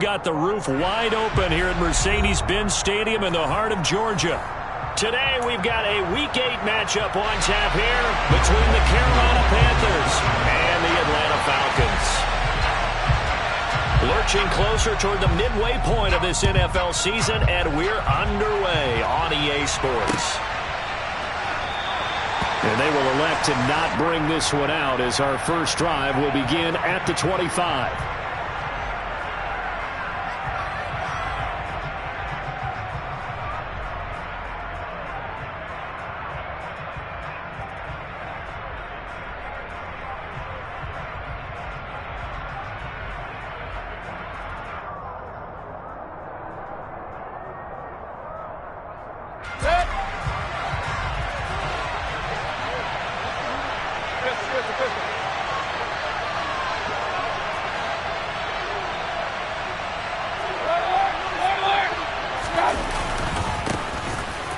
Got the roof wide open here at Mercedes-Benz Stadium in the heart of Georgia. Today we've got a Week 8 matchup on tap here between the Carolina Panthers and the Atlanta Falcons. Lurching closer toward the midway point of this NFL season, and we're underway on EA Sports. And they will elect to not bring this one out as our first drive will begin at the 25.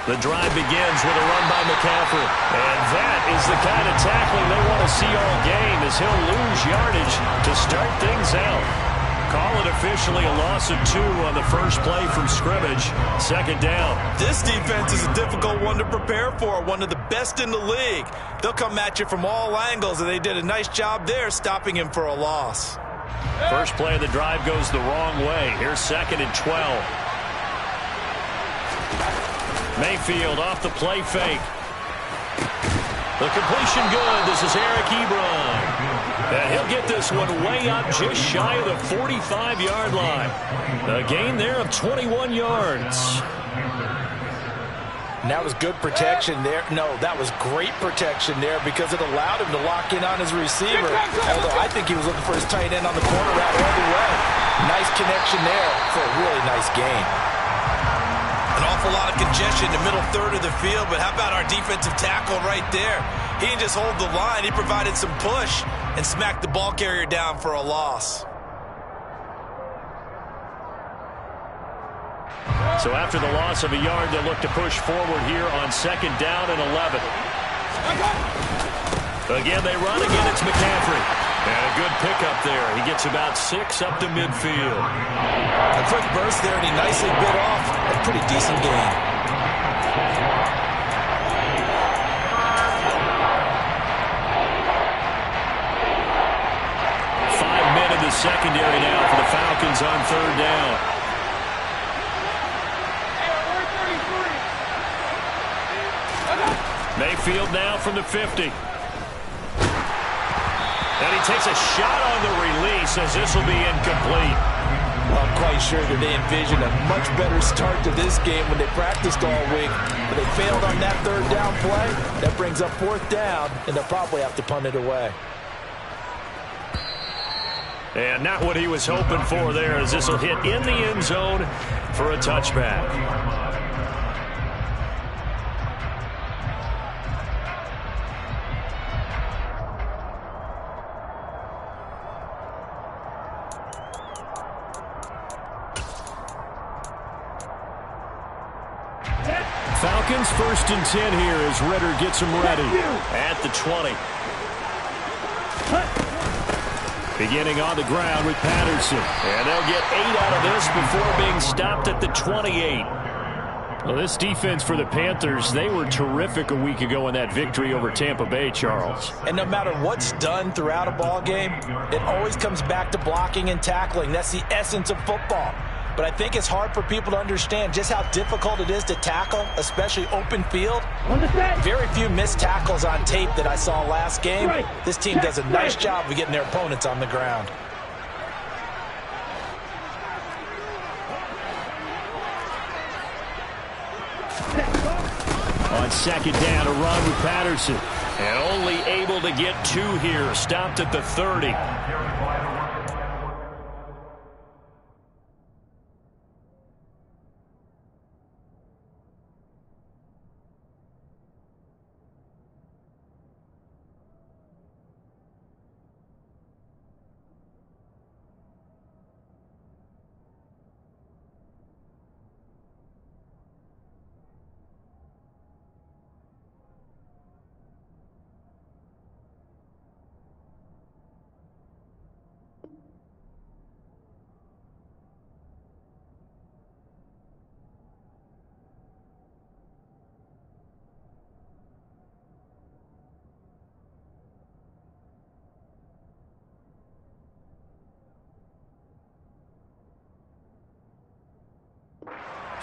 The drive begins with a run by McCaffrey. And that is the kind of tackling they want to see all game, as he'll lose yardage to start things out. Call it officially a loss of 2 on the first play from scrimmage. Second down. This defense is a difficult one to prepare for, one of the best in the league. They'll come at you from all angles, and they did a nice job there stopping him for a loss. First play of the drive goes the wrong way. Here's 2nd and 12. Mayfield off the play fake. The completion good. This is Eric Ebron. And he'll get this one way up just shy of the 45-yard line. A gain there of 21 yards. And that was good protection there. No, that was great protection there because it allowed him to lock in on his receiver. Although I think he was looking for his tight end on the corner route all the way. Nice connection there for a really nice gain. An awful lot of congestion in the middle third of the field, but how about our defensive tackle right there? He didn't just hold the line. He provided some push and smacked the ball carrier down for a loss. So after the loss of a yard, they'll look to push forward here on 2nd down and 11. Again, they run. Again, it's McCaffrey. And a good pickup there. He gets about 6 up to midfield. A quick burst there, and he nicely bit off a pretty decent gain. In the secondary now for the Falcons on 3rd down. Mayfield now from the 50. And he takes a shot on the release as this will be incomplete. Well, I'm quite sure that they envisioned a much better start to this game when they practiced all week. But they failed on that 3rd down play. That brings up 4th down, and they'll probably have to punt it away. And not what he was hoping for there, as this will hit in the end zone for a touchback. Falcons 1st and 10 here as Ritter gets them ready at the 20. Beginning on the ground with Patterson. And they'll get 8 out of this before being stopped at the 28. Well, this defense for the Panthers, they were terrific a week ago in that victory over Tampa Bay, Charles. And no matter what's done throughout a ball game, it always comes back to blocking and tackling. That's the essence of football. But I think it's hard for people to understand just how difficult it is to tackle, especially open field. Very few missed tackles on tape that I saw last game. This team does a nice job of getting their opponents on the ground. On 2nd down, a run with Patterson. And only able to get 2 here. Stopped at the 30.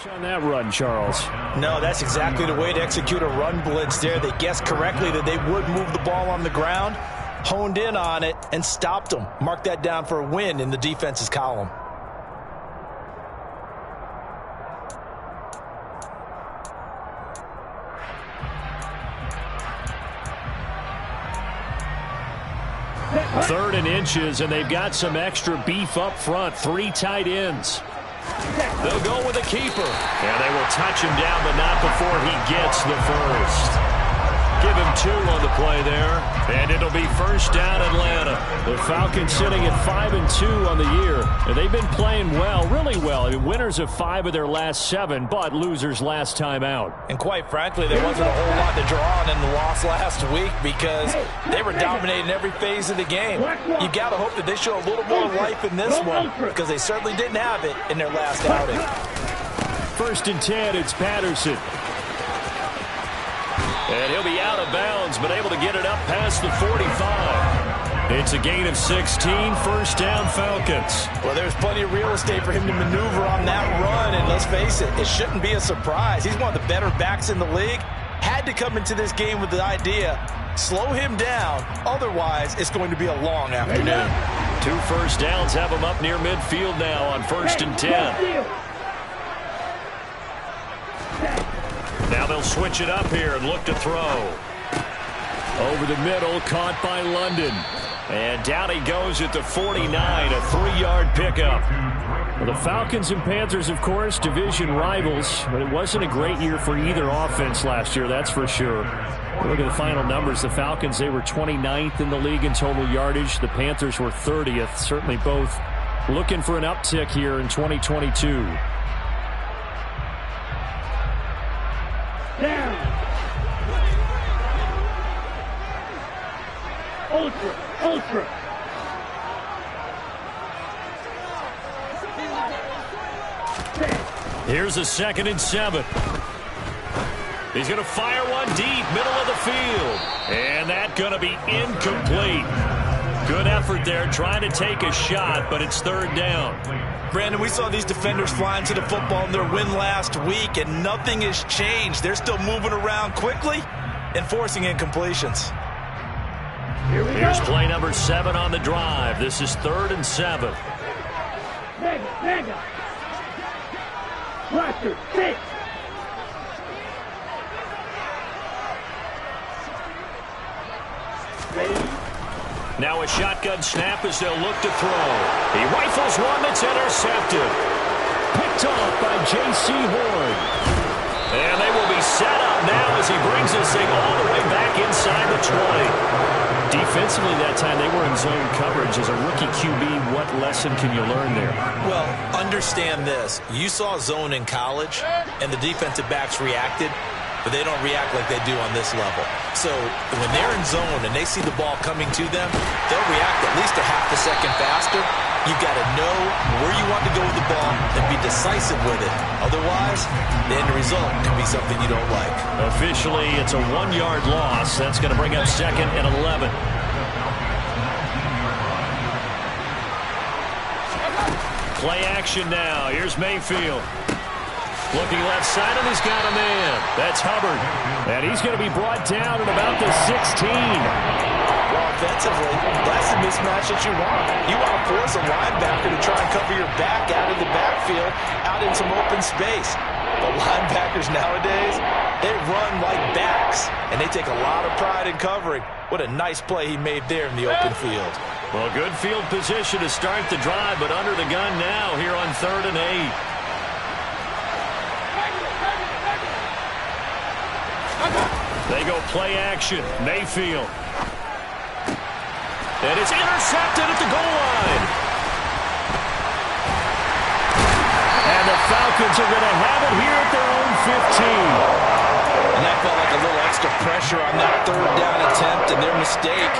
On that run, Charles. No, that's exactly the way to execute a run blitz there. They guessed correctly that they would move the ball on the ground, honed in on it, and stopped them. Mark that down for a win in the defense's column. Third and inches, and they've got some extra beef up front. 3 tight ends. They'll go with a keeper. And they will touch him down, but not before he gets the first. Give him 2 on the play there. And it'll be first down Atlanta. The Falcons sitting at 5-2 on the year. And they've been playing well, really well. I mean, winners of 5 of their last 7, but losers last time out. And quite frankly, there wasn't a whole lot to draw on in the loss last week because they were dominating every phase of the game. You got to hope that they show a little more life in this one because they certainly didn't have it in their last outing. First and 10, it's Patterson. And he'll be out of bounds, but able to get it up past the 45. It's a gain of 16, first down Falcons. Well, there's plenty of real estate for him to maneuver on that run, and let's face it, it shouldn't be a surprise. He's one of the better backs in the league. Had to come into this game with the idea, slow him down, otherwise it's going to be a long afternoon. 2 first downs have him up near midfield now on first and 10. Now they'll switch it up here and look to throw. Over the middle, caught by London. And down he goes at the 49, a 3-yard pickup. Well, the Falcons and Panthers, of course, division rivals, but it wasn't a great year for either offense last year, that's for sure. Look at the final numbers. The Falcons, they were 29th in the league in total yardage. The Panthers were 30th. Certainly both looking for an uptick here in 2022. Ultra. Here's a 2nd and 7. He's going to fire one deep, middle of the field. And that's going to be incomplete. Good effort there, trying to take a shot, but it's 3rd down. Brandon, we saw these defenders flying to the football in their win last week, and nothing has changed. They're still moving around quickly and forcing incompletions. Here's play number 7 on the drive. This is 3rd and 7. Mega. Roster 6. Now a shotgun snap as they'll look to throw. He rifles one that's intercepted. Picked off by J.C. Horn. And they will be set up now as he brings this thing all the way back inside the 20. Defensively that time, they were in zone coverage. As a rookie QB, what lesson can you learn there? Well, understand this. You saw zone in college, and the defensive backs reacted, but they don't react like they do on this level. So when they're in zone and they see the ball coming to them, they'll react at least a half a second faster. You've got to know where you want to go with the ball and be decisive with it. Otherwise, the end result can be something you don't like. Officially, it's a 1-yard loss. That's going to bring up 2nd and 11. Play action now. Here's Mayfield. Looking left side, and he's got a man. That's Hubbard. And he's going to be brought down at about the 16. Well, offensively, that's the mismatch that you want. You want to force a linebacker to try and cover your back out of the backfield, out in some open space. But linebackers nowadays, they run like backs, and they take a lot of pride in covering. What a nice play he made there in the open field. Well, good field position to start the drive, but under the gun now here on 3rd and 8. They go play action. Mayfield. And it's intercepted at the goal line. And the Falcons are going to have it here at their own 15. And that felt like a little extra pressure on that 3rd down attempt, and their mistake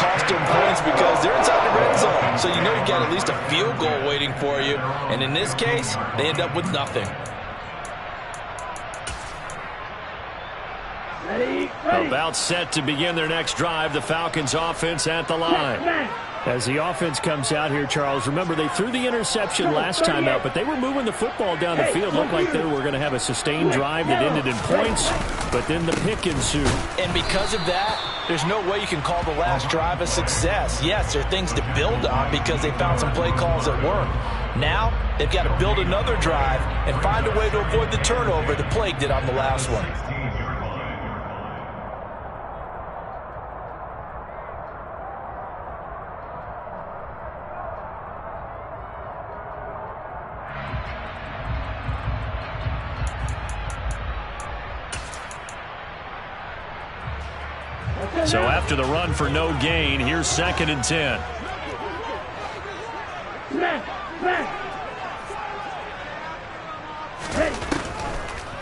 cost them points because they're inside the red zone. So you know you've got at least a field goal waiting for you. And in this case, they end up with nothing. Ready. About set to begin their next drive. The Falcons offense at the line. As the offense comes out here, Charles, remember they threw the interception last time out, but they were moving the football down the field. Looked like they were going to have a sustained drive that ended in points, but then the pick ensued. And because of that, there's no way you can call the last drive a success. Yes, there are things to build on because they found some play calls that work. Now, they've got to build another drive and find a way to avoid the turnover the Plague did on the last one. So after the run for no gain, here's 2nd and 10.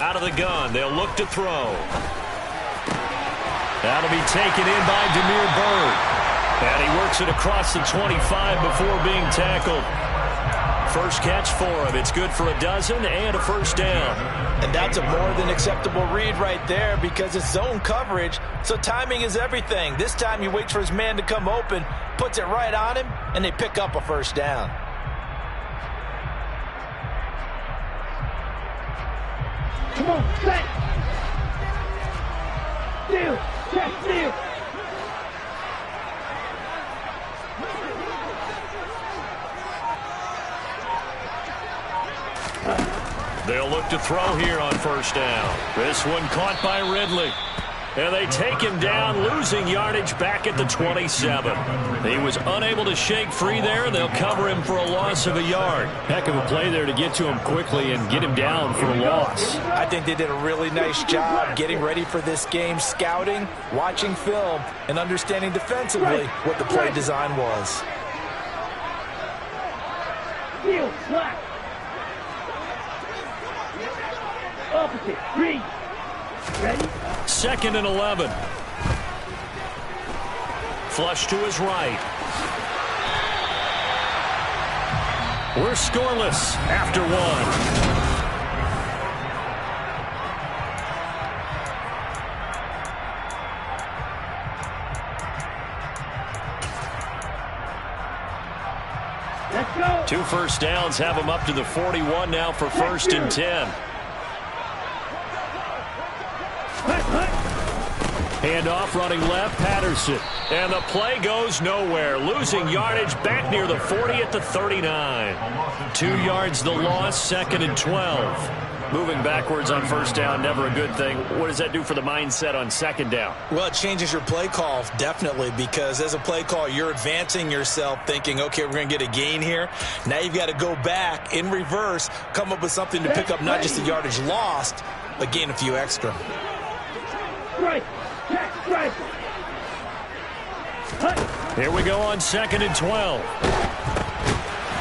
Out of the gun, they'll look to throw. That'll be taken in by Damiere Byrd. And he works it across the 25 before being tackled. First catch for him. It's good for a dozen and a first down. And that's a more than acceptable read right there because it's zone coverage, so timing is everything. This time he waits for his man to come open, puts it right on him, and they pick up a first down. Come on, set. Steal, check, steal. They'll look to throw here on first down. This one caught by Ridley. And they take him down, losing yardage back at the 27. He was unable to shake free there. They'll cover him for a loss of a yard. Heck of a play there to get to him quickly and get him down for a loss. I think they did a really nice job getting ready for this game, scouting, watching film, and understanding defensively what the play design was. Steal, slack. Opposite, read. Ready? 2nd and 11. Flush to his right. We're scoreless after one. Let's go. 2 first downs have him up to the 41 now for 1st and 10. Handoff running left, Patterson. And the play goes nowhere. Losing yardage back near the 40 at the 39. 2 yards the loss, 2nd and 12. Moving backwards on first down, never a good thing. What does that do for the mindset on 2nd down? Well, it changes your play call, definitely, because as a play call, you're advancing yourself thinking, okay, we're going to get a gain here. Now you've got to go back in reverse, come up with something to pick up not just the yardage lost, but gain a few extra. Right. Right. Here we go on 2nd and 12.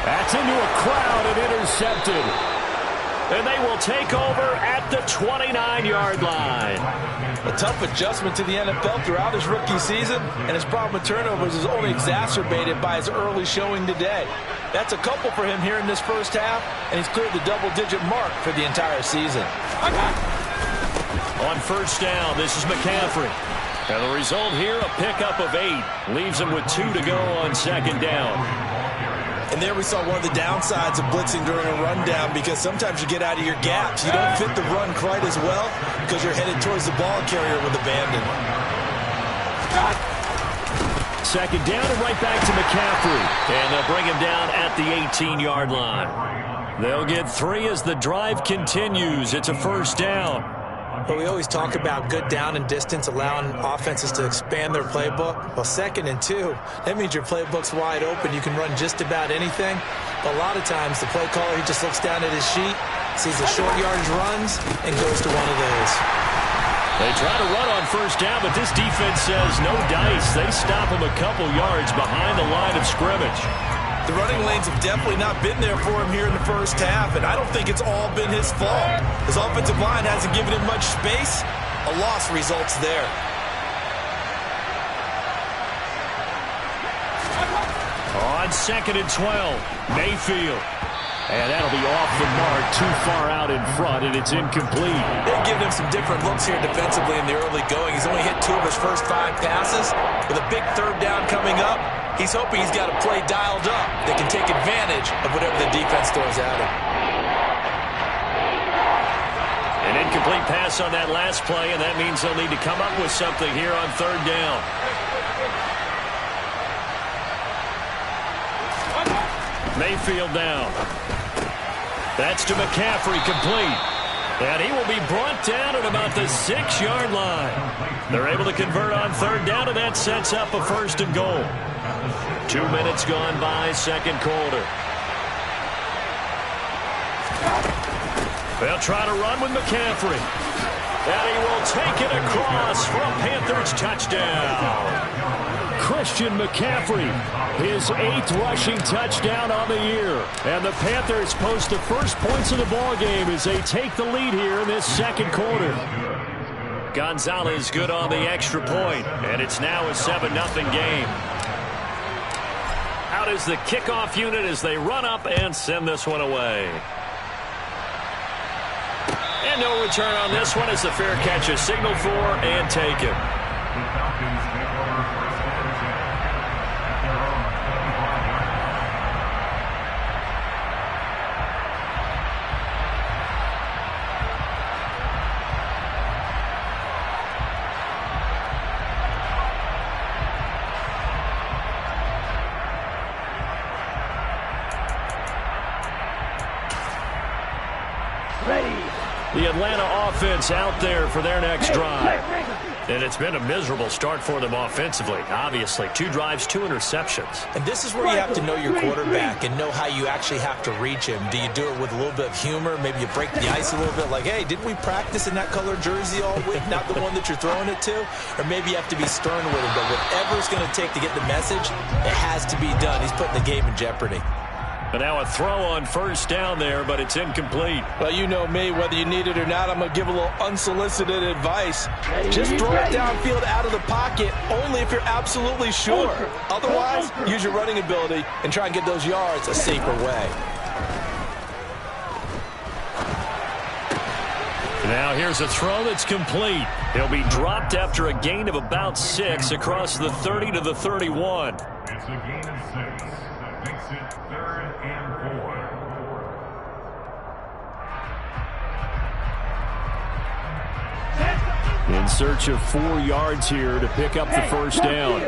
That's into a crowd and intercepted. And they will take over at the 29-yard line. A tough adjustment to the NFL throughout his rookie season, and his problem with turnovers is only exacerbated by his early showing today. That's a couple for him here in this first half, and he's cleared the double-digit mark for the entire season. On first down, this is McCaffrey. And the result here, a pickup of 8. Leaves him with 2 to go on 2nd down. And there we saw one of the downsides of blitzing during a rundown because sometimes you get out of your gaps. You don't fit the run quite as well because you're headed towards the ball carrier with abandon. 2nd down and right back to McCaffrey. And they'll bring him down at the 18-yard line. They'll get 3 as the drive continues. It's a first down. But we always talk about good down and distance, allowing offenses to expand their playbook. Well, 2nd and 2, that means your playbook's wide open. You can run just about anything. But a lot of times, the play caller, he just looks down at his sheet, sees the short yardage runs, and goes to one of those. They try to run on first down, but this defense says no dice. They stop him a couple yards behind the line of scrimmage. The running lanes have definitely not been there for him here in the first half, and I don't think it's all been his fault. His offensive line hasn't given him much space. A loss results there. On 2nd and 12, Mayfield. And that'll be off the mark, too far out in front, and it's incomplete. They've given him some different looks here defensively in the early going. He's only hit 2 of his first 5 passes. With a big third down coming up, he's hoping he's got a play dialed up that can take advantage of whatever the defense throws at him. An incomplete pass on that last play, and that means they'll need to come up with something here on third down. Mayfield down. That's to McCaffrey, complete. And he will be brought down at about the 6-yard line. They're able to convert on third down, and that sets up a 1st and goal. 2 minutes gone by, second quarter. They'll try to run with McCaffrey. And he will take it across for a Panthers touchdown. Christian McCaffrey, his 8th rushing touchdown on the year. And the Panthers post the first points of the ballgame as they take the lead here in this second quarter. Gonzalez good on the extra point, and it's now a 7-0 game. Out is the kickoff unit as they run up and send this one away. And no return on this one as the fair catch is signaled for and taken. The Atlanta offense out there for their next drive. And it's been a miserable start for them offensively. Obviously, 2 drives, 2 interceptions. And this is where you have to know your quarterback and know how you actually have to reach him. Do you do it with a little bit of humor? Maybe you break the ice a little bit like, hey, didn't we practice in that color jersey all week? Not the one that you're throwing it to? Or maybe you have to be stern with him. But whatever it's going to take to get the message, it has to be done. He's putting the game in jeopardy. And now a throw on first down there, but it's incomplete. Well, you know me, whether you need it or not, I'm going to give a little unsolicited advice. Just throw it downfield out of the pocket, only if you're absolutely sure. Otherwise, use your running ability and try and get those yards a safer way. Now here's a throw that's complete. He'll be dropped after a gain of about 6 across the 30 to the 31. It's a gain of 6. Makes it 3rd and 4. In search of 4 yards here to pick up the first down.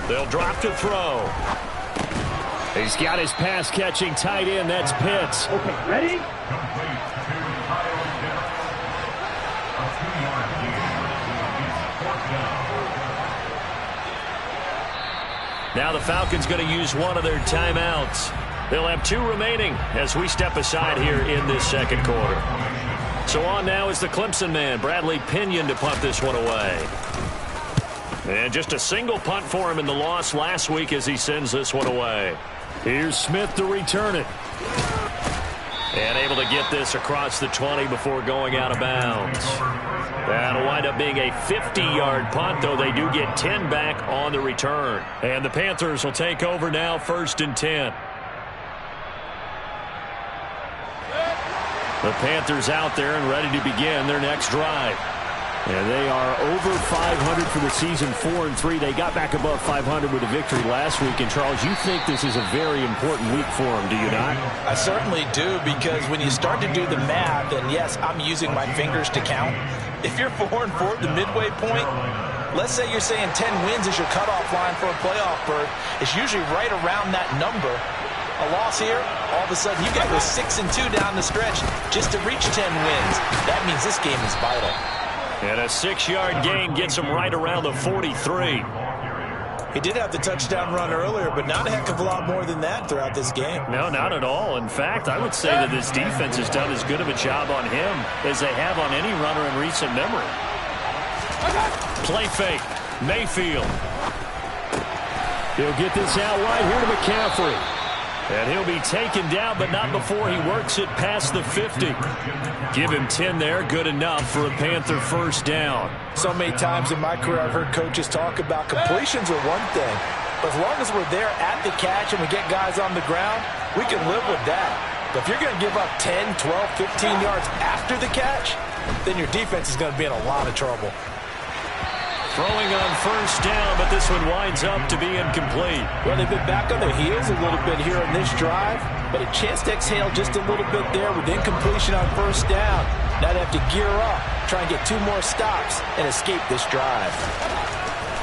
They'll drop to throw. He's got his pass-catching tight end. That's Pitts. Okay, ready? Complete to Kyle Pitts. A 2-yard gain. It's 4th down. Now the Falcons going to use one of their timeouts. They'll have 2 remaining as we step aside here in this second quarter. So on now is the Clemson man, Bradley Pinion, to punt this one away. And just a single punt for him in the loss last week as he sends this one away. Here's Smith to return it. And able to get this across the 20 before going out of bounds. That'll wind up being a 50-yard punt, though they do get 10 back on the return. And the Panthers will take over now, 1st and 10. The Panthers out there and ready to begin their next drive. And they are over 500 for the season, 4-3. They got back above 500 with a victory last week. And, Charles, you think this is a very important week for them, do you not? I certainly do, because when you start to do the math, and yes, I'm using my fingers to count. If you're 4-4 at the midway point, let's say you're saying 10 wins is your cutoff line for a playoff berth. It's usually right around that number. A loss here, all of a sudden you got to go 6-2 down the stretch just to reach 10 wins. That means this game is vital. And a 6-yard gain gets him right around the 43. He did have the touchdown run earlier, but not a heck of a lot more than that throughout this game. No, not at all. In fact, I would say that this defense has done as good of a job on him as they have on any runner in recent memory. Play fake. Mayfield. He'll get this out wide here to McCaffrey. And he'll be taken down, but not before he works it past the 50. Give him 10 there, good enough for a Panther first down. So many times in my career I've heard coaches talk about completions are one thing, As long as we're there at the catch and we get guys on the ground, we can live with that. But if you're going to give up 10, 12, 15 yards after the catch, then your defense is going to be in a lot of trouble. Throwing on first down, but this one winds up to be incomplete. Well, they've been back on their heels a little bit here in this drive, but a chance to exhale just a little bit there with incompletion on first down. Now they have to gear up, try and get 2 more stops, and escape this drive.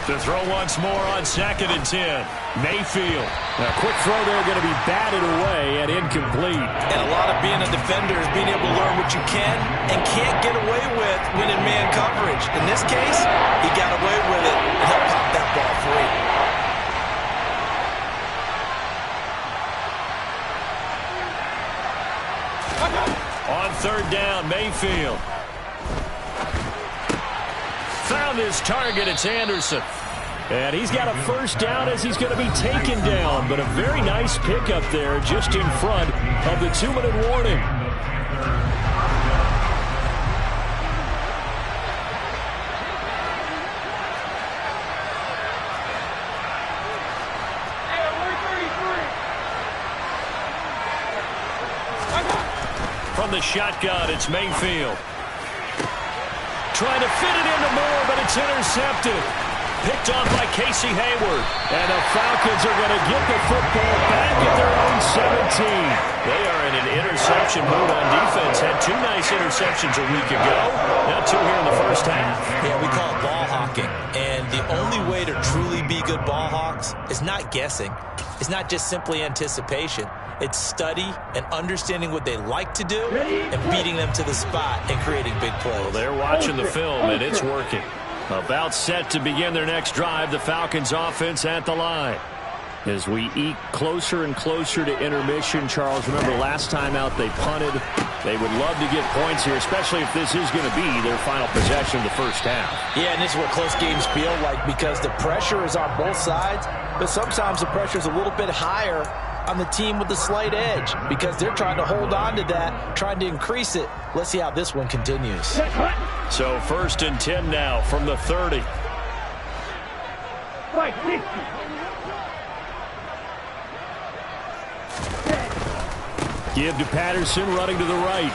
To throw once more on 2nd and 10. Mayfield. A quick throw there going to be batted away and incomplete. And a lot of being a defender is being able to learn what you can and can't get away with when in man coverage. In this case, he got away with it, and he'll pop that ball free. On 3rd down, Mayfield. Found his target. It's Anderson. And he's got a first down as he's going to be taken down. But a very nice pickup there just in front of the 2-minute warning. From the shotgun, it's Mayfield. Trying to fit it into Moore, but it's intercepted. Picked off by Casey Hayward. And the Falcons are going to get the football back at their own 17. They are in an interception mood on defense. Had 2 nice interceptions a week ago. Now 2 here in the first half. Yeah, we call it ball hawking. And the only way to truly be good ball hawks is not guessing. It's not just simply anticipation. It's study and understanding what they like to do and beating them to the spot and creating big plays. Well, they're watching the film, and it's working. About set to begin their next drive, the Falcons offense at the line. As we eke closer and closer to intermission, Charles, remember last time out they punted. They would love to get points here, especially if this is going to be their final possession of the first half. Yeah, and this is what close games feel like because the pressure is on both sides, but sometimes the pressure is a little bit higher on the team with the slight edge because they're trying to hold on to that, trying to increase it. Let's see how this one continues. So 1st and 10 now from the 30. Fight 60. Give to Patterson, running to the right.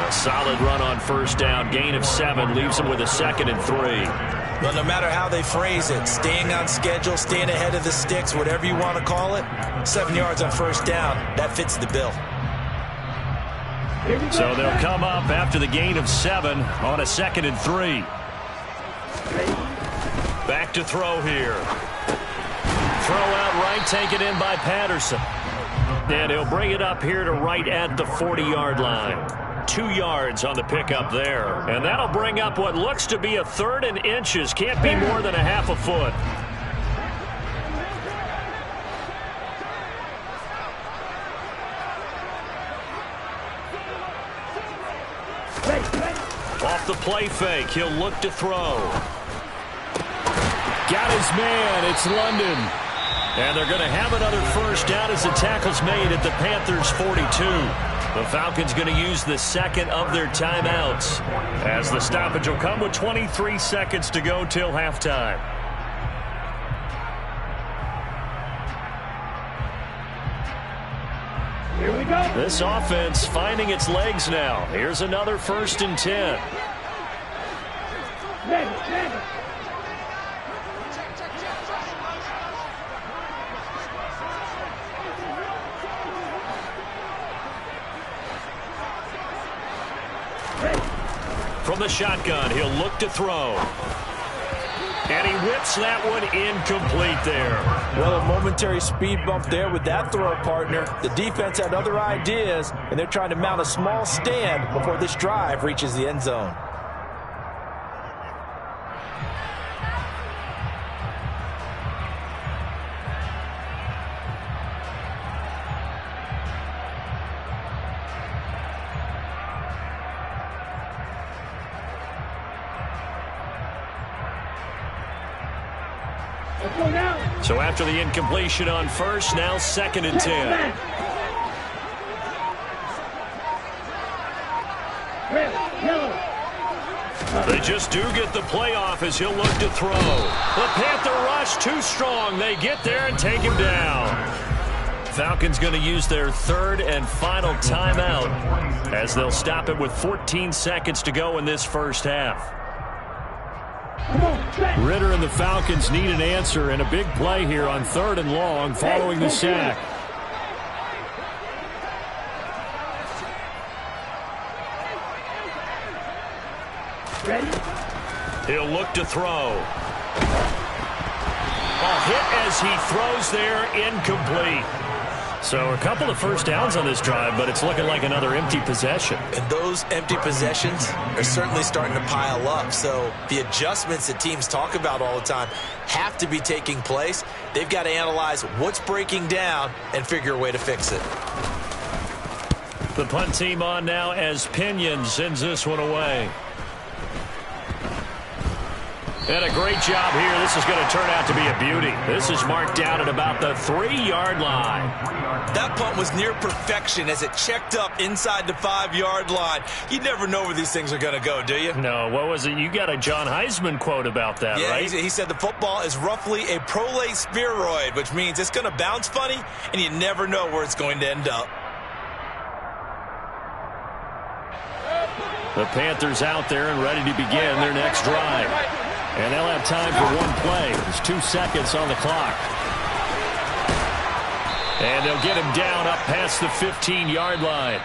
A solid run on first down. Gain of 7 leaves him with a 2nd and 3. But no matter how they phrase it, staying on schedule, staying ahead of the sticks, whatever you want to call it, 7 yards on first down, that fits the bill. So they'll come up after the gain of 7 on a 2nd and 3. Back to throw here. Throw out right, taken in by Patterson. And he'll bring it up here to right at the 40-yard line. 2 yards on the pickup there. And that'll bring up what looks to be a 3rd and inches. Can't be more than a half a foot. Off the play fake, he'll look to throw. Got his man, it's London. And they're going to have another first down as the tackle's made at the Panthers' 42. The Falcons going to use the 2nd of their timeouts as the stoppage will come with 23 seconds to go till halftime. Here we go. This offense finding its legs now. Here's another 1st and 10. Never. From the shotgun, he'll look to throw. And he whips that one incomplete there. Well, a momentary speed bump there with that throw partner. The defense had other ideas, and they're trying to mount a small stand before this drive reaches the end zone. So after the incompletion on first, now 2nd and 10. They just do get the playoff as he'll look to throw. The Panther rush too strong. They get there and take him down. Falcons going to use their third and final timeout as they'll stop it with 14 seconds to go in this first half. Ridder and the Falcons need an answer and a big play here on 3rd and long following the sack. Ready? He'll look to throw. A hit as he throws there, incomplete. So a couple of first downs on this drive, but it's looking like another empty possession. And those empty possessions are certainly starting to pile up. So the adjustments that teams talk about all the time have to be taking place. They've got to analyze what's breaking down and figure a way to fix it. The punt team on now as Pinion sends this one away. And a great job here. This is going to turn out to be a beauty. This is marked out at about the 3-yard line. That punt was near perfection as it checked up inside the 5-yard line. You never know where these things are going to go, do you? No, what was it? You got a John Heisman quote about that, right? Yeah, he said the football is roughly a prolate spheroid, which means it's going to bounce funny, and you never know where it's going to end up. The Panthers out there and ready to begin their next drive. And they'll have time for one play. There's 2 seconds on the clock. And they'll get him down up past the 15-yard line.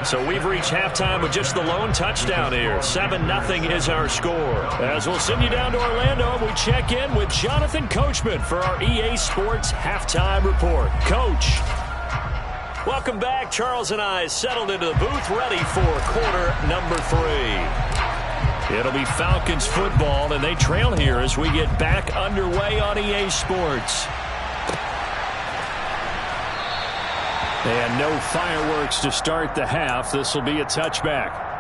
So we've reached halftime with just the lone touchdown here. 7-0 is our score. As we'll send you down to Orlando, we check in with Jonathan Coachman for our EA Sports Halftime Report. Coach. Welcome back. Charles and I settled into the booth ready for quarter number 3. It'll be Falcons football, and they trail here as we get back underway on EA Sports. And no fireworks to start the half. This will be a touchback.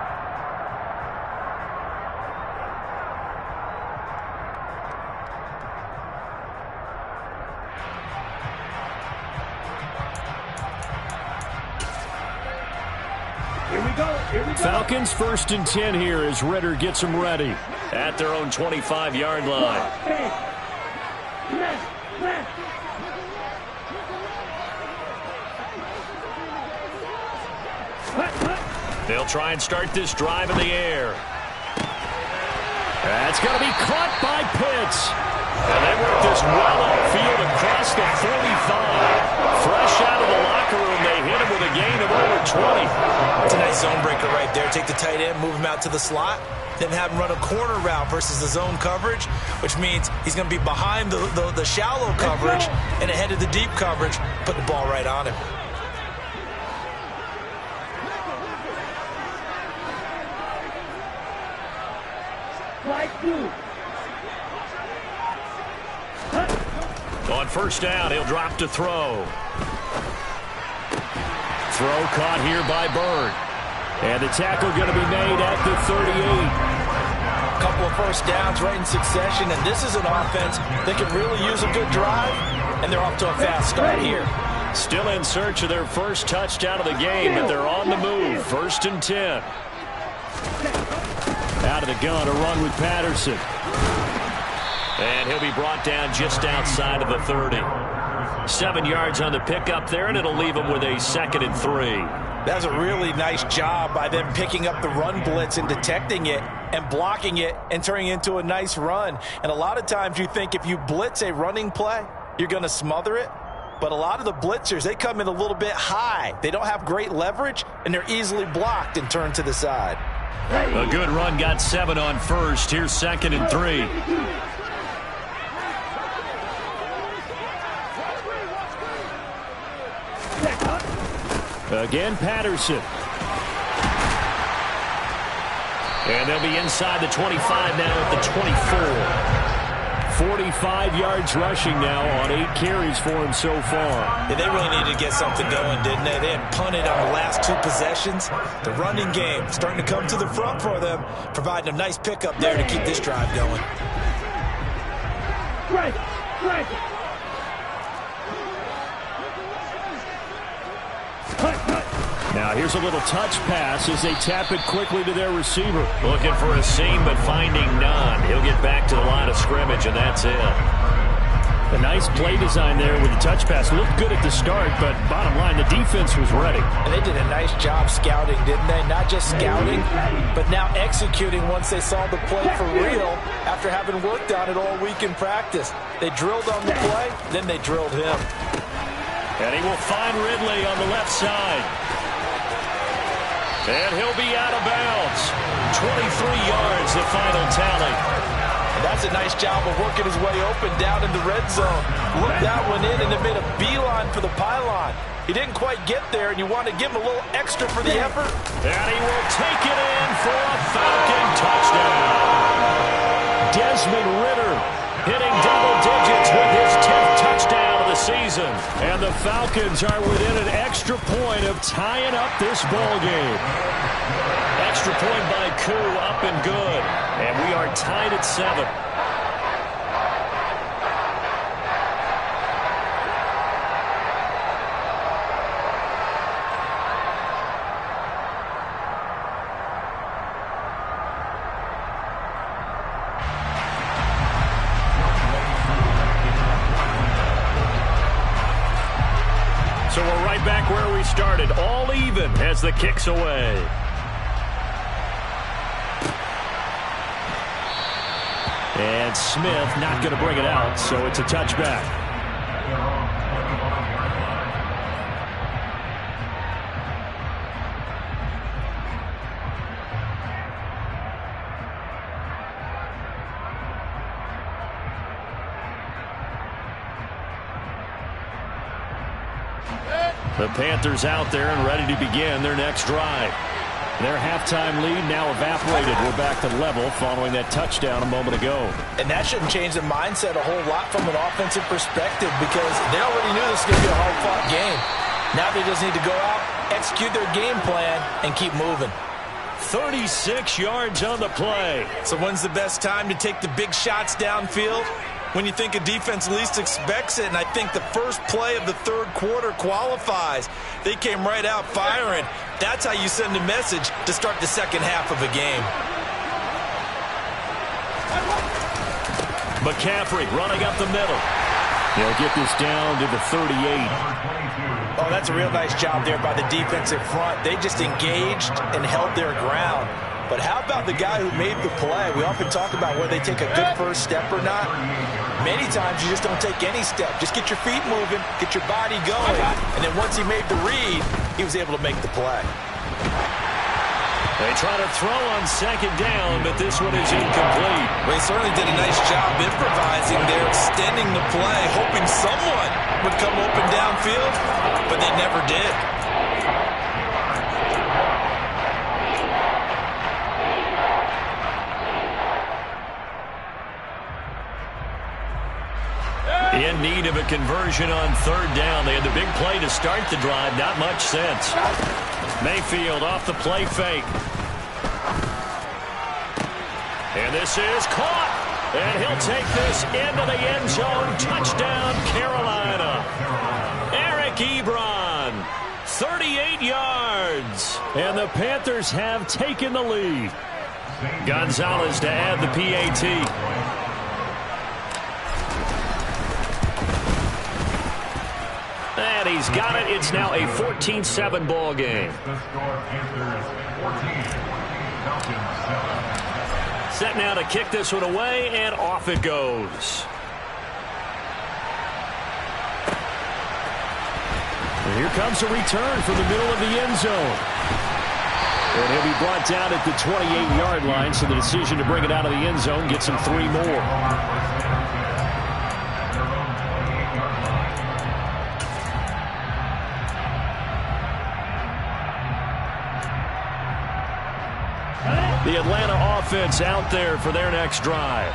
Falcons 1st and 10 here as Ridder gets them ready at their own 25-yard line. They'll try and start this drive in the air. That's going to be caught by Pitts. And they work this well upfield across the 45. Fresh out of the locker room, they hit him with a gain of over 20. That's a nice zone breaker right there. Take the tight end, move him out to the slot, then have him run a corner route versus the zone coverage, which means he's going to be behind the shallow coverage and ahead of the deep coverage, put the ball right on him. On first down, he'll drop to throw. Throw caught here by Bird. And the tackle going to be made at the 38. A couple of first downs right in succession, and this is an offense that can really use a good drive, and they're off to a fast start here. Still in search of their first touchdown of the game, but they're on the move. 1st and 10. Out of the gun, a run with Patterson. And he'll be brought down just outside of the 30. 7 yards on the pickup there, and it'll leave him with a 2nd and 3. That was a really nice job by them picking up the run blitz and detecting it and blocking it and turning it into a nice run. And a lot of times you think if you blitz a running play, you're going to smother it. But a lot of the blitzers, they come in a little bit high. They don't have great leverage, and they're easily blocked and turned to the side. A good run, got 7 on first. Here's 2nd and 3. Again, Patterson. And they'll be inside the 25 now at the 24. 45 yards rushing now on 8 carries for him so far. Yeah, they really needed to get something going, didn't they? They had punted on the last 2 possessions. The running game starting to come to the front for them, providing a nice pickup there to keep this drive going. Right. Now here's a little touch pass as they tap it quickly to their receiver. Looking for a seam but finding none. He'll get back to the line of scrimmage, and that's it. A nice play design there with the touch pass. Looked good at the start, but bottom line, the defense was ready. And they did a nice job scouting, didn't they? Not just scouting, but now executing once they saw the play for real after having worked on it all week in practice. They drilled on the play, then they drilled him. And he will find Ridley on the left side. And he'll be out of bounds. 23 yards, the final tally. That's a nice job of working his way open down in the red zone. Looked that one in and then made a beeline for the pylon. He didn't quite get there, and you want to give him a little extra for the effort. And he will take it in for a Falcon touchdown. Desmond Ridder hitting double digits with his 10th touchdown of the season. And the Falcons are within an extra point of tying up this ball game. Extra point by Koo, up and good. And we are tied at 7. So we're right back where we started, all even as the kick's away. And Smith not going to bring it out, so it's a touchback. The Panthers out there and ready to begin their next drive. Their halftime lead now evaporated. We're back to level following that touchdown a moment ago. And that shouldn't change the mindset a whole lot from an offensive perspective because they already knew this was going to be a hard-fought game. Now they just need to go out, execute their game plan, and keep moving. 36 yards on the play. So when's the best time to take the big shots downfield? When you think a defense least expects it, and I think the first play of the third quarter qualifies. They came right out firing. That's how you send a message to start the second half of a game. McCaffrey running up the middle. He'll get this down to the 38. Oh, that's a real nice job there by the defensive front. They just engaged and held their ground. But how about the guy who made the play? We often talk about whether they take a good first step or not. Many times you just don't take any step. Just get your feet moving, get your body going, and then once he made the read, he was able to make the play. They try to throw on second down, but this one is incomplete. Well, he certainly did a nice job improvising there, extending the play, hoping someone would come open downfield, but they never did. In need of a conversion on third down. They had the big play to start the drive. Not much sense. Mayfield off the play fake. And this is caught. And he'll take this into the end zone. Touchdown, Carolina. Eric Ebron, 38 yards. And the Panthers have taken the lead. Gonzalez to add the PAT. And he's got it. It's now a 14-7 ball game. Set now to kick this one away, and off it goes. And here comes a return from the middle of the end zone. And he'll be brought down at the 28-yard line, so the decision to bring it out of the end zone gets him 3 more. The Atlanta offense out there for their next drive.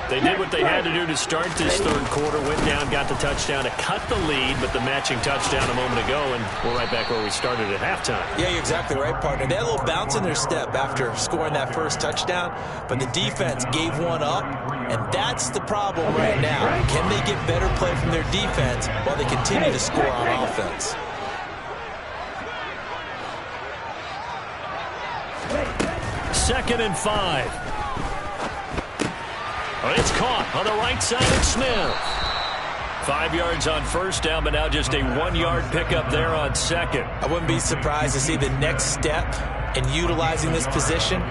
They did what they had to do to start this third quarter. Went down, got the touchdown to cut the lead, but the matching touchdown a moment ago, and we're right back where we started at halftime. Yeah, you're exactly right, partner. They had a little bounce in their step after scoring that first touchdown, but the defense gave one up, and that's the problem right now. Can they get better play from their defense while they continue to score on offense? 2nd and 5. It's caught on the right side of Smith. 5 yards on first down, but now just a 1-yard pickup there on 2nd. I wouldn't be surprised to see the next step in utilizing this position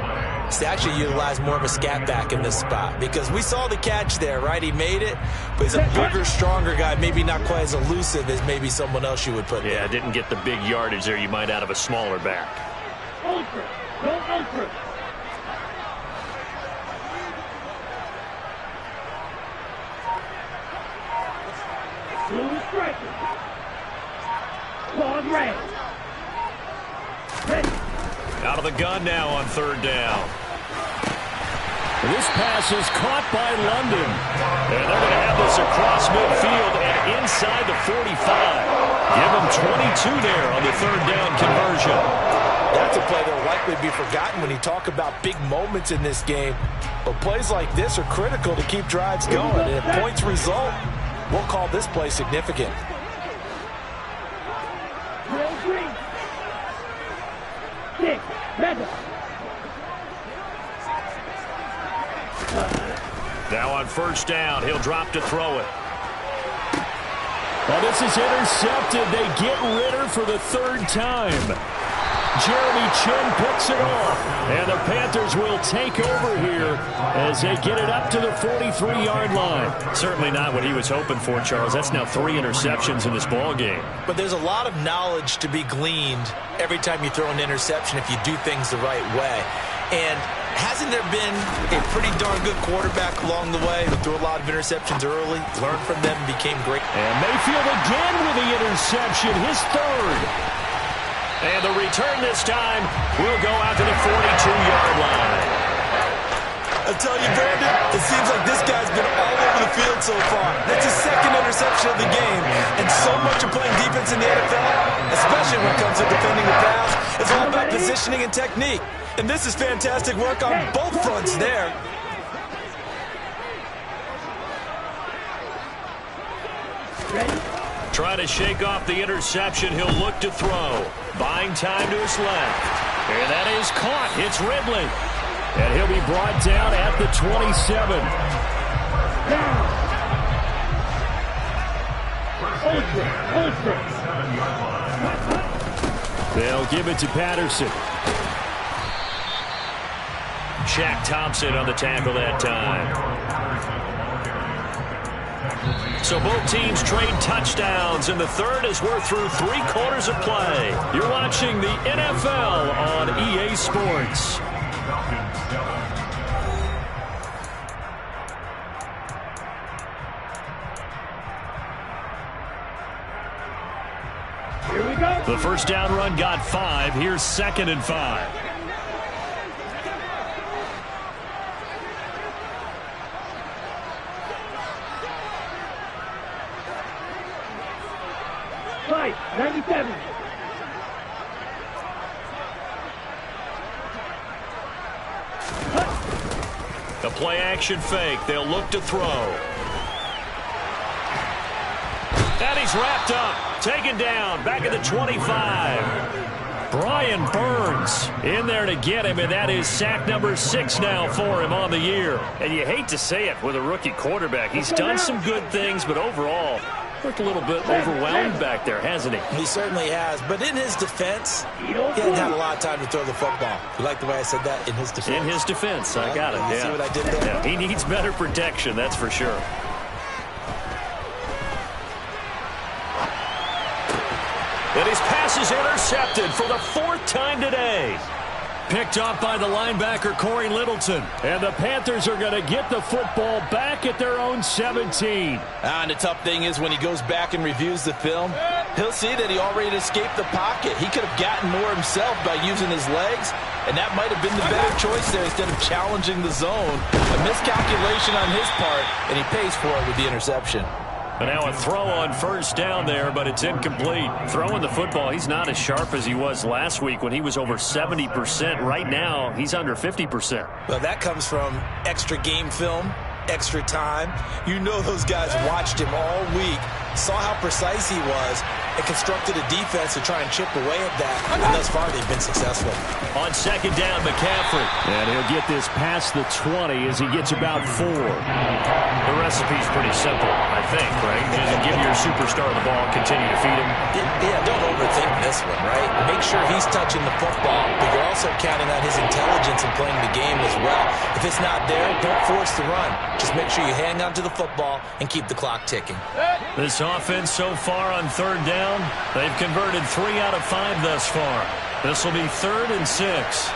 is to actually utilize more of a scat back in this spot, because we saw the catch there, right? He made it, but he's a bigger, stronger guy, maybe not quite as elusive as maybe someone else you would put there. Yeah, didn't get the big yardage there you might out of a smaller back. Ultra. Go ultra. Blue striker. Claude Ray. Ready. Out of the gun now on 3rd down. This pass is caught by London. And they're going to have this across midfield and inside the 45. Give them 22 there on the 3rd down conversion. That's a play that will likely be forgotten when you talk about big moments in this game. But plays like this are critical to keep drives going. And if points result, we'll call this play significant. Drill green. 6. Meta. Now on 1st down, he'll drop to throw it. Well, this is intercepted. They get Ritter for the 3rd time. Jeremy Chin picks it off, and the Panthers will take over here as they get it up to the 43-yard line. Certainly not what he was hoping for, Charles. That's now 3 interceptions in this ball game. But there's a lot of knowledge to be gleaned every time you throw an interception if you do things the right way. And hasn't there been a pretty darn good quarterback along the way who threw a lot of interceptions early, learned from them, and became great? And Mayfield again with the interception, his 3rd. And the return this time will go out to the 42-yard line. I tell you, Brandon, it seems like this guy's been all over the field so far. That's his 2nd interception of the game. And so much of playing defense in the NFL, especially when it comes to defending the pass, it's all about positioning and technique. And this is fantastic work on both fronts there. Ready. Trying to shake off the interception. He'll look to throw. Buying time to his left. And that is caught. It's Ridley. And he'll be brought down at the 27. Ultra. They'll give it to Patterson. Shaq Thompson on the tackle that time. So both teams trade touchdowns, and the 3rd as we're through 3 quarters of play. You're watching the NFL on EA Sports. Here we go. The 1st down run got 5. Here's 2nd and 5. Fight. 97. The play action fake. They'll look to throw. And he's wrapped up. Taken down. Back at the 25. Brian Burns in there to get him, and that is sack number 6 now for him on the year. And you hate to say it with a rookie quarterback. He's done some good things, but overall, looked a little bit overwhelmed back there, hasn't he? He certainly has. But in his defense, he hasn't had a lot of time to throw the football. You like the way I said that? In his defense. In his defense. I got it. You yeah. see what I did there? Yeah, he needs better protection, that's for sure. And his pass is intercepted for the 4th time today. Picked off by the linebacker, Corey Littleton. And the Panthers are going to get the football back at their own 17. And the tough thing is when he goes back and reviews the film, he'll see that he already escaped the pocket. He could have gotten more himself by using his legs, and that might have been the better choice there instead of challenging the zone. A miscalculation on his part, and he pays for it with the interception. And now a throw on 1st down there, but it's incomplete. Throwing the football, he's not as sharp as he was last week when he was over 70%. Right now, he's under 50%. Well, that comes from extra game film, extra time. You know those guys watched him all week, saw how precise he was, and constructed a defense to try and chip away at that. And thus far, they've been successful. On second down, McCaffrey. And he'll get this past the 20 as he gets about 4. The recipe's pretty simple, I think, right? Just give your superstar the ball, continue to feed him. Yeah, don't overthink this one, right? Make sure he's touching the football, but you're also counting on his intelligence in playing the game as well. If it's not there, don't force the run. Just make sure you hang on to the football and keep the clock ticking. This offense so far on third down, they've converted 3 out of 5 thus far. This will be 3rd and 6.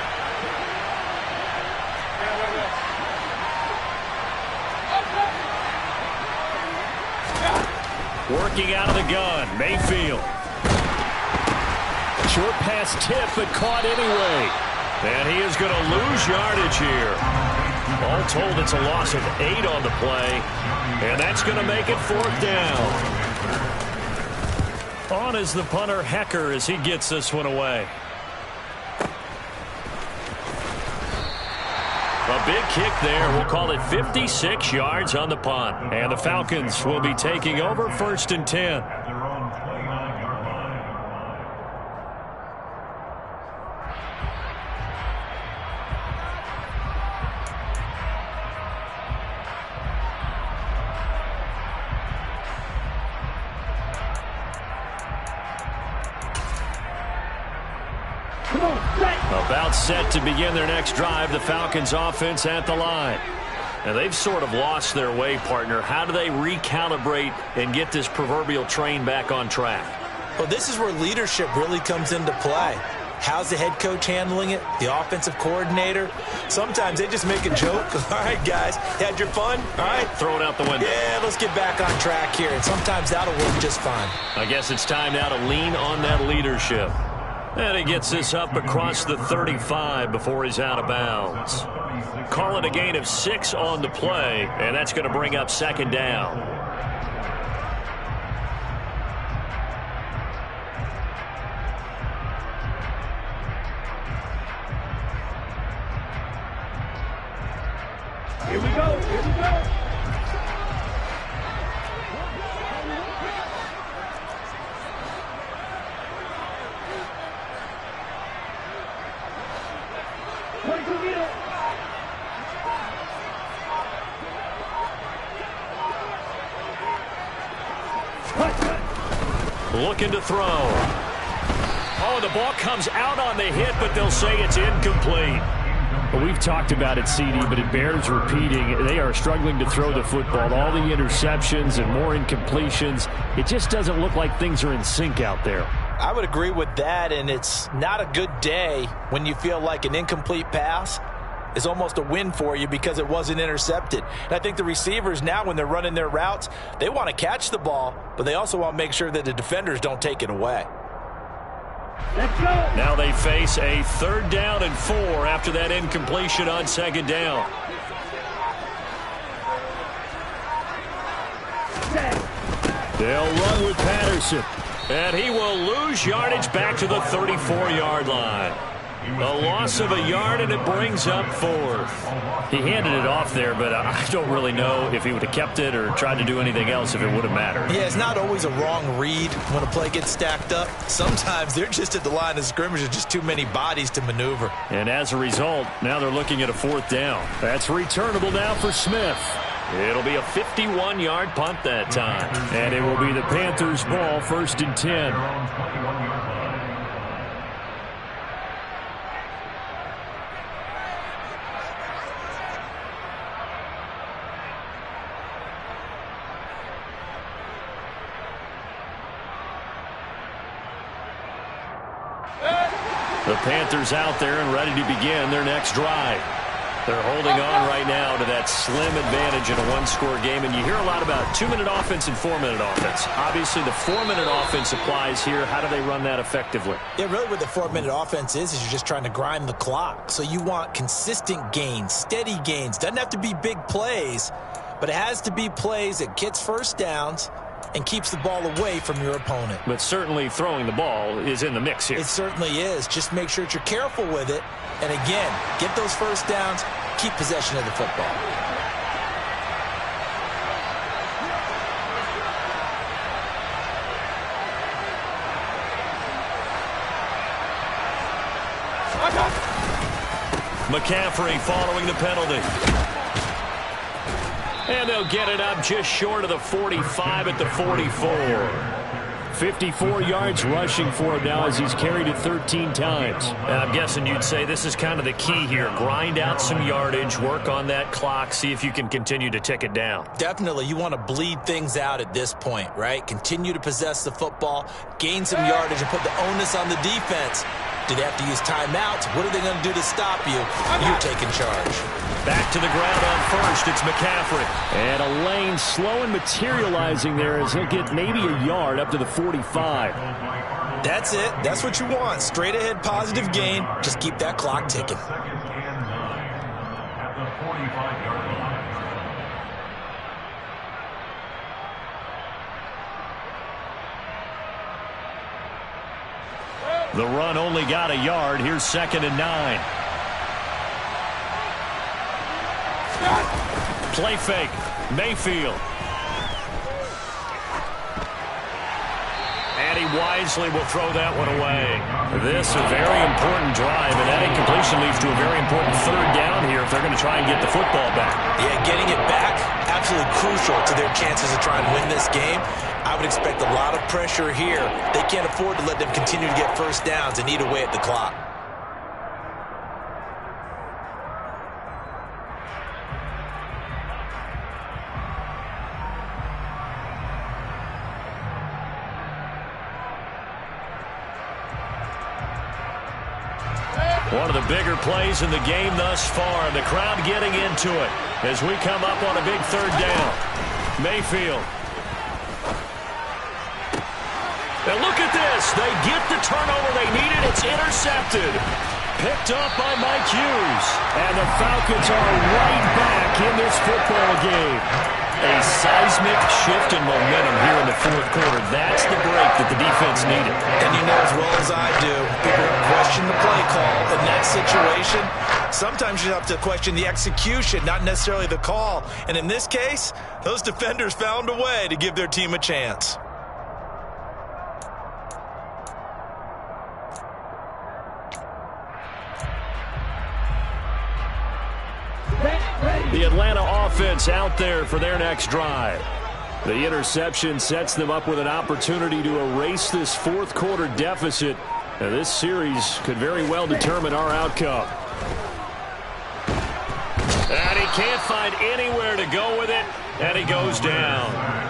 Working out of the gun, Mayfield. Short pass tip, but caught anyway. And he is going to lose yardage here. All told, it's a loss of 8 on the play. And that's going to make it 4th down. On is the punter, Hecker, as he gets this one away. A big kick there. We'll call it 56 yards on the punt. And the Falcons will be taking over 1st and 10. At their own 29-yard line. Come on, set. About set to begin their next drive, the Falcons offense at the line. And they've sort of lost their way, partner. How do they recalibrate and get this proverbial train back on track? Well, this is where leadership really comes into play. How's the head coach handling it? The offensive coordinator? Sometimes they just make a joke. All right, guys, had your fun? All right. Throw it out the window. Yeah, let's get back on track here. And sometimes that'll work just fine. I guess it's time now to lean on that leadership. And he gets this up across the 35 before he's out of bounds. Call it a gain of 6 on the play, and that's going to bring up 2nd down. Here we go. Here we go. Looking to throw. Oh, the ball comes out on the hit, but they'll say it's incomplete. Well, we've talked about it, CD, but it bears repeating. They are struggling to throw the football. All the interceptions and more incompletions. It just doesn't look like things are in sync out there. I would agree with that, and it's not a good day when you feel like an incomplete pass is almost a win for you because it wasn't intercepted. And I think the receivers now, when they're running their routes, they want to catch the ball, but they also want to make sure that the defenders don't take it away. Let's go. Now they face a 3rd down and 4 after that incompletion on 2nd down. They'll run with Patterson. And he will lose yardage back to the 34-yard line. A loss of a yard, and it brings up 4th. He handed it off there, but I don't really know if he would have kept it or tried to do anything else if it would have mattered. Yeah, it's not always a wrong read when a play gets stacked up. Sometimes they're just at the line of scrimmage with just too many bodies to maneuver. And as a result, now they're looking at a 4th down. That's returnable now for Smith. It'll be a 51-yard punt that time. And it will be the Panthers' ball, 1st and 10. The Panthers out there and ready to begin their next drive. They're holding on right now to that slim advantage in a one-score game, and you hear a lot about 2-minute offense and 4-minute offense. Obviously, the 4-minute offense applies here. How do they run that effectively? Yeah, really what the 4-minute offense is you're just trying to grind the clock. So you want consistent gains, steady gains. Doesn't have to be big plays, but it has to be plays that gets first downs and keeps the ball away from your opponent. But certainly throwing the ball is in the mix here. It certainly is. Just make sure that you're careful with it. And again, get those first downs, keep possession of the football. McCaffrey following the penalty. And they'll get it up just short of the 45 at the 44. 54 yards rushing for him now as he's carried it 13 times. And I'm guessing you'd say this is kind of the key here. Grind out some yardage, work on that clock, see if you can continue to tick it down. Definitely. You want to bleed things out at this point, right? Continue to possess the football, gain some yardage, and put the onus on the defense. Do they have to use timeouts? What are they going to do to stop you? You're taking charge. Back to the ground on first. It's McCaffrey. And a lane slow and materializing there as he'll get maybe a yard up to the 45. That's it. That's what you want. Straight ahead positive gain. Just keep that clock ticking. Second and 9 at the 45-yard line. The run only got a yard. Here's 2nd and 9. Play fake. Mayfield. And he wisely will throw that one away. This a very important drive, and that incompletion leads to a very important 3rd down here if they're going to try and get the football back. Yeah, getting it back, absolutely crucial to their chances to try and win this game. I would expect a lot of pressure here. They can't afford to let them continue to get first downs and eat away at the clock. One of the bigger plays in the game thus far. The crowd getting into it as we come up on a big 3rd down. Mayfield. And look at this. They get the turnover they needed. It's intercepted. Picked up by Mike Hughes. And the Falcons are right back in this football game. A seismic shift in momentum here in the 4th quarter. That's the break that the defense needed. And you know as well as I do, people question the play call in that situation. Sometimes you have to question the execution, not necessarily the call. And in this case, those defenders found a way to give their team a chance. The Atlanta offense out there for their next drive. The interception sets them up with an opportunity to erase this 4th quarter deficit. Now, this series could very well determine our outcome. And he can't find anywhere to go with it, and he goes down.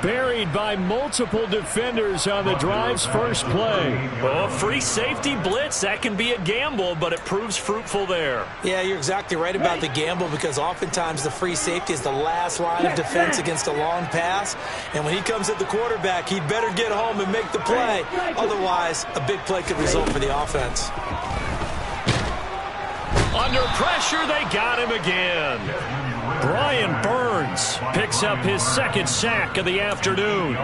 Buried by multiple defenders on the drive's first play. Oh, free safety blitz, that can be a gamble, but it proves fruitful there. Yeah, you're exactly right about the gamble because oftentimes the free safety is the last line of defense against a long pass. And when he comes at the quarterback, he'd better get home and make the play. Otherwise, a big play could result for the offense. Under pressure, they got him again. Brian Burns picks up his 2nd sack of the afternoon.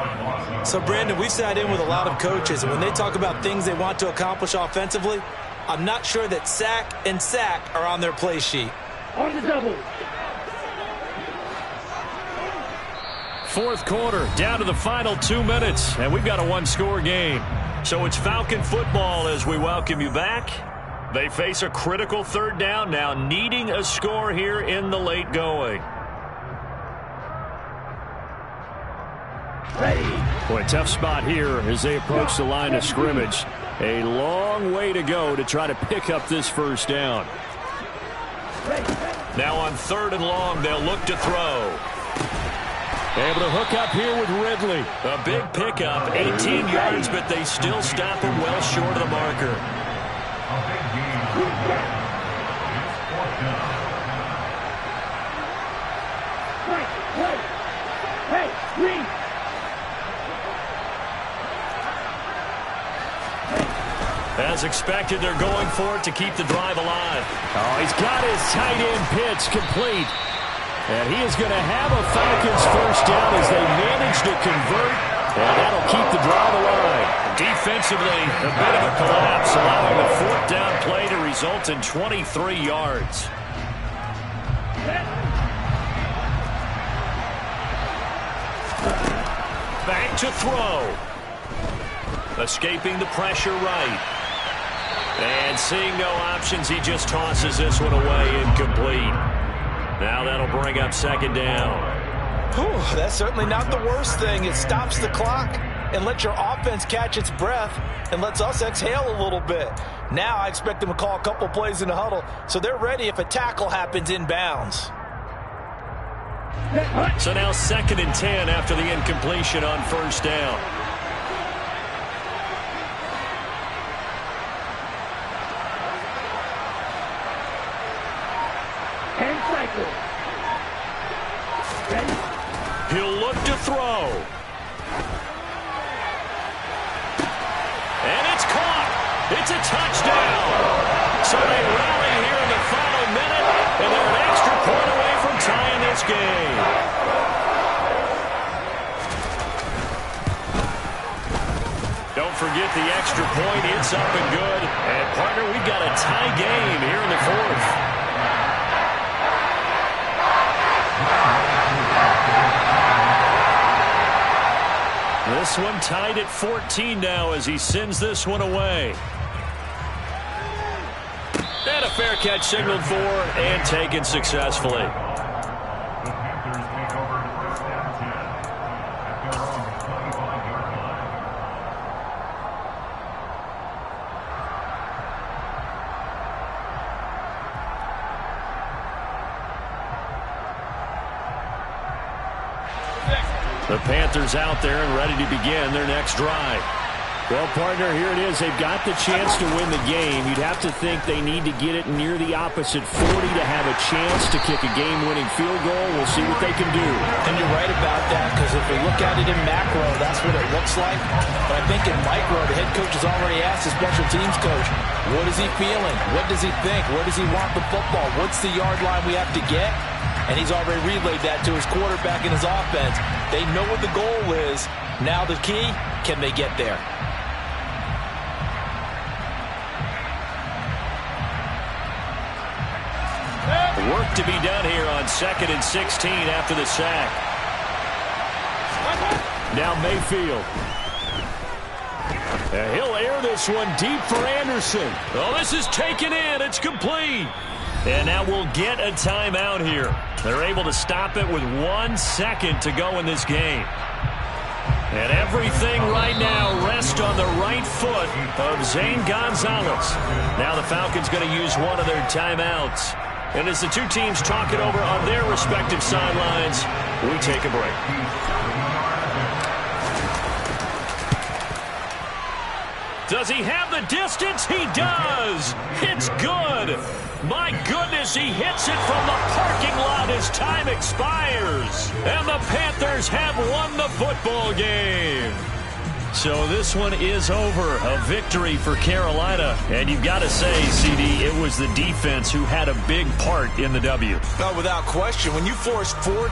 So, Brandon, we sat in with a lot of coaches, and when they talk about things they want to accomplish offensively, I'm not sure that sack and sack are on their play sheet. On the double. 4th quarter, down to the final 2 minutes, and we've got a 1-score game. So it's Falcon football as we welcome you back. They face a critical 3rd down now, needing a score here in the late going. Boy, tough spot here as they approach the line of scrimmage. A long way to go to try to pick up this 1st down. Now on 3rd and long, they'll look to throw. Able to hook up here with Ridley. A big pickup, 18 yards, but they still stop him well short of the marker. A big game. It's 4th down. Hey, Green. As expected, they're going for it to keep the drive alive. Oh, he's got his tight end pitch complete. And he is going to have a Falcons 1st down as they manage to convert. And that'll keep the drive alive. Defensively, a bit of a collapse, allowing the 4th down play to result in 23 yards. Back to throw. Escaping the pressure right. And seeing no options, he just tosses this one away, incomplete. Now that'll bring up second down. Whew, that's certainly not the worst thing. It stops the clock and lets your offense catch its breath and lets us exhale a little bit. Now I expect them to call a couple plays in the huddle so they're ready if a tackle happens inbounds. So now 2nd and 10 after the incompletion on first down. And cycle. Ready? He'll look to throw. And it's caught. It's a touchdown. So they rally here in the final minute, and they're an extra point away from tying this game. Don't forget the extra point. It's up and good. And, partner, we've got a tie game here in the 4th. This one tied at 14 now as he sends this one away. And a fair catch signaled for and taken successfully. The Panthers take over 1st and 10 at their own 25-yard line. The Panthers out there and ready to begin their next drive. Well, partner, here it is. They've got the chance to win the game. You'd have to think they need to get it near the opposite 40 to have a chance to kick a game-winning field goal. We'll see what they can do. And you're right about that, because if we look at it in macro, that's what it looks like. But I think in micro, the head coach has already asked the special teams coach, what is he feeling? What does he think? Where does he want the football? What's the yard line we have to get? And he's already relayed that to his quarterback and his offense. They know what the goal is. Now the key, can they get there? Work to be done here on 2nd and 16 after the sack. Now Mayfield. He'll air this one deep for Anderson. Oh, this is taken in. It's complete. And now we'll get a timeout here. They're able to stop it with 1 second to go in this game. And everything right now rests on the right foot of Zane Gonzalez. Now the Falcons going to use one of their timeouts. And as the two teams talk it over on their respective sidelines, we take a break. Does he have the distance? He does. It's good. My goodness, he hits it from the parking lot as time expires. And the Panthers have won the football game. So this one is over. A victory for Carolina. And you've got to say, CD, it was the defense who had a big part in the W. No, without question. When you force 4